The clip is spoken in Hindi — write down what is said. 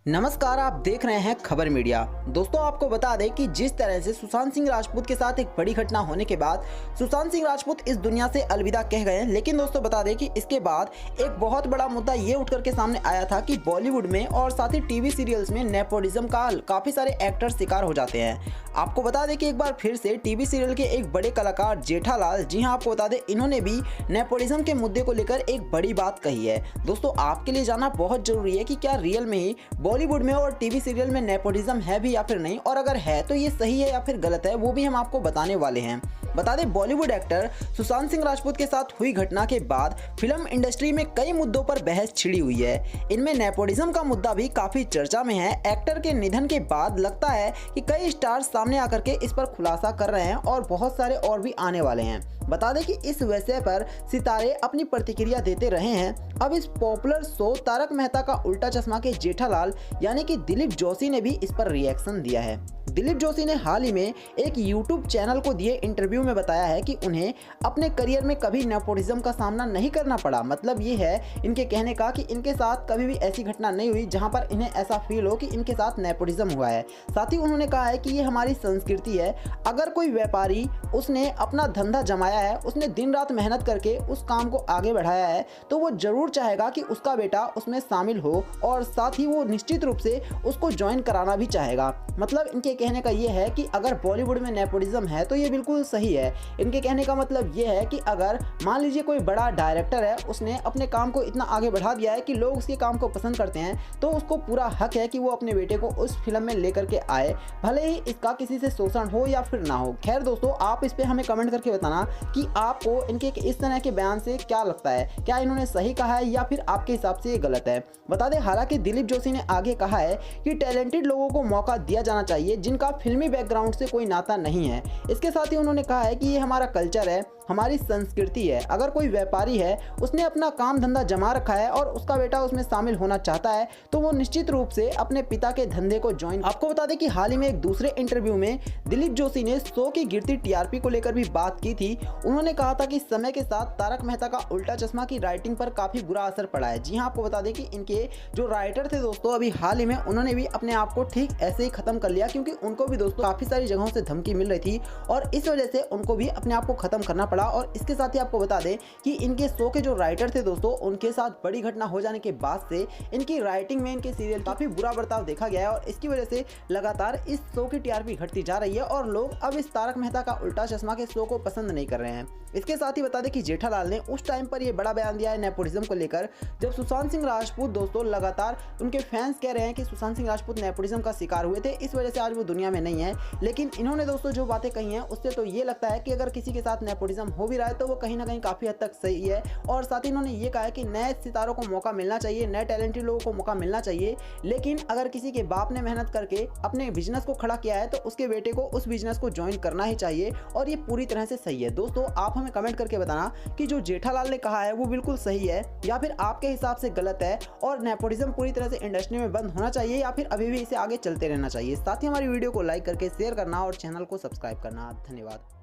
नमस्कार, आप देख रहे हैं खबर मीडिया। दोस्तों, आपको बता दें कि जिस तरह से सुशांत सिंह राजपूत के साथ एक बड़ी घटना होने के बाद सुशांत सिंह राजपूत इस दुनिया से अलविदा कह गए हैं, लेकिन दोस्तों बता दें कि इसके बाद एक बहुत बड़ा मुद्दा ये उठकर के सामने आया था कि बॉलीवुड में और साथ ही टीवी सीरियल्स में नेपोटिज्म का काफी सारे एक्टर्स शिकार हो जाते हैं। आपको बता दें कि एक बार फिर से टीवी सीरियल के एक बड़े कलाकार जेठालाल, जी हाँ, आपको बता दें, इन्होंने भी नेपोटिज्म के मुद्दे को लेकर एक बड़ी बात कही है। दोस्तों, आपके लिए जानना बहुत जरूरी है कि क्या रियल में ही बॉलीवुड में और टीवी सीरियल में नेपोटिज्म है भी या फिर नहीं, और अगर है तो ये सही है या फिर गलत है, वो भी हम आपको बताने वाले हैं। बता दें, बॉलीवुड एक्टर सुशांत सिंह राजपूत के साथ हुई घटना के बाद फिल्म इंडस्ट्री में कई मुद्दों पर बहस छिड़ी हुई है। इनमें नेपोटिज्म का मुद्दा भी काफी चर्चा में है। एक्टर के निधन के बाद लगता है कि कई स्टार्स सामने आकर के इस पर खुलासा कर रहे हैं और बहुत सारे और भी आने वाले हैं। बता दें कि इस विषय पर सितारे अपनी प्रतिक्रिया देते रहे हैं। अब इस पॉपुलर शो तारक मेहता का उल्टा चश्मा के जेठालाल यानी कि दिलीप जोशी ने भी इस पर रिएक्शन दिया है। दिलीप जोशी ने हाल ही में एक यूट्यूब चैनल को दिए इंटरव्यू में बताया है कि उन्हें अपने करियर में कभी नेपोटिज्म का सामना नहीं करना पड़ा। मतलब ये है इनके कहने का कि इनके साथ कभी भी ऐसी घटना नहीं हुई जहां पर इन्हें ऐसा फील हो कि इनके साथ नेपोटिज्म हुआ है। साथ ही उन्होंने कहा है कि ये हमारी संस्कृति है। अगर कोई व्यापारी उसने अपना धंधा जमाया है, उसने दिन रात मेहनत करके उस काम को आगे बढ़ाया है, तो वो जरूर चाहेगा कि उसका बेटा उसमें शामिल हो और साथ ही वो निश्चित रूप से उसको ज्वाइन कराना भी चाहेगा। मतलब इनके कहने का ये है कि अगर बॉलीवुड में नेपोटिज्म है तो ये बिल्कुल सही है। इनके कहने का मतलब ये है कि अगर मान लीजिए कोई बड़ा डायरेक्टर है, उसने अपने काम को इतना आगे बढ़ा दिया है कि लोग उसके काम को पसंद करते हैं, तो उसको पूरा हक है कि वो अपने बेटे को उस फिल्म में लेकर के आए, भले ही इसका किसी से शोषण हो या फिर ना हो। खैर दोस्तों, आप इस पे हमें कमेंट करके बताना कि आपको इनके इस तरह के बयान से क्या लगता है। क्या इन्होंने सही कहा है या फिर आपके हिसाब से ये गलत है? बता दें, हालांकि दिलीप जोशी ने आगे कहा है कि टैलेंटेड लोगों को मौका दिया जाना चाहिए जिनका फिल्मी बैकग्राउंड से कोई नाता नहीं है। इसके साथ ही उन्होंने कहा है कि ये हमारा कल्चर है, हमारी संस्कृति है। अगर कोई व्यापारी है, उसने अपना काम धंधा जमा रखा है और उसका बेटा उसमें शामिल होना चाहता है, तो वो निश्चित रूप से अपने पिता के धंधे को ज्वाइन। आपको बता दें कि हाल ही में एक दूसरे इंटरव्यू में दिलीप जोशी ने शो की गिरती टीआरपी को लेकर भी बात की थी। उन्होंने कहा था कि समय के साथ तारक मेहता का उल्टा चश्मा की राइटिंग पर काफी बुरा असर पड़ा है। जी हाँ, आपको बता दें कि इनके जो राइटर थे दोस्तों, अभी हाल ही में उन्होंने भी अपने आप को ठीक ऐसे ही खत्म कर लिया, क्योंकि उनको भी दोस्तों काफी सारी जगहों से धमकी मिल रही थी और इस वजह से उनको भी अपने आप को खत्म करना पड़ा। और इसके साथ ही आपको बता दें कि इनके शो के जो राइटर थे दोस्तों, उनके साथ बड़ी घटना हो जाने के बाद से इनकी राइटिंग में इनके सीरियल काफी बुरा बर्ताव देखा गया है और इसकी वजह से लगातार इस शो की टीआरपी घटती जा रही है और लोग अब इस तारक मेहता का उल्टा चश्मा के शो को पसंद नहीं कर रहे हैं। इसके साथ ही बता दें कि जेठालाल ने उस टाइम पर यह बड़ा बयान दिया है नेपोटिज्म को लेकर, जब सुशांत सिंह राजपूत दोस्तों लगातार उनके फैंस कह रहे हैं कि सुशांत सिंह राजपूत नेपोटिज्म का शिकार हुए थे, इस वजह से आज वो दुनिया में नहीं है। लेकिन इन्होंने दोस्तों जो बातें कही हैं उससे तो ये लगता है कि अगर किसी के साथ नेपोटिज्म हो भी रहा है तो वो कहीं ना कहीं काफी हद तक सही है। और साथ ही इन्होंने ये कहा है कि नए सितारों को मौका मिलना चाहिए, नए टैलेंटेड लोगों को मौका मिलना चाहिए, लेकिन अगर किसी के बाप ने मेहनत करके अपने बिजनेस को खड़ा किया है तो उसके बेटे को उस बिजनेस को ज्वाइन करना ही चाहिए और ये पूरी तरह से सही है। दोस्तों, आप हमें कमेंट करके बताना कि जो जेठालाल ने कहा है वो बिल्कुल सही है या फिर आपके हिसाब से गलत है और नेपोटिज्म पूरी तरह से इंडस्ट्री में बंद होना चाहिए या फिर अभी भी इसे आगे चलते रहना चाहिए। साथ ही हमारी वीडियो को लाइक करके शेयर करना और चैनल को सब्सक्राइब करना। धन्यवाद।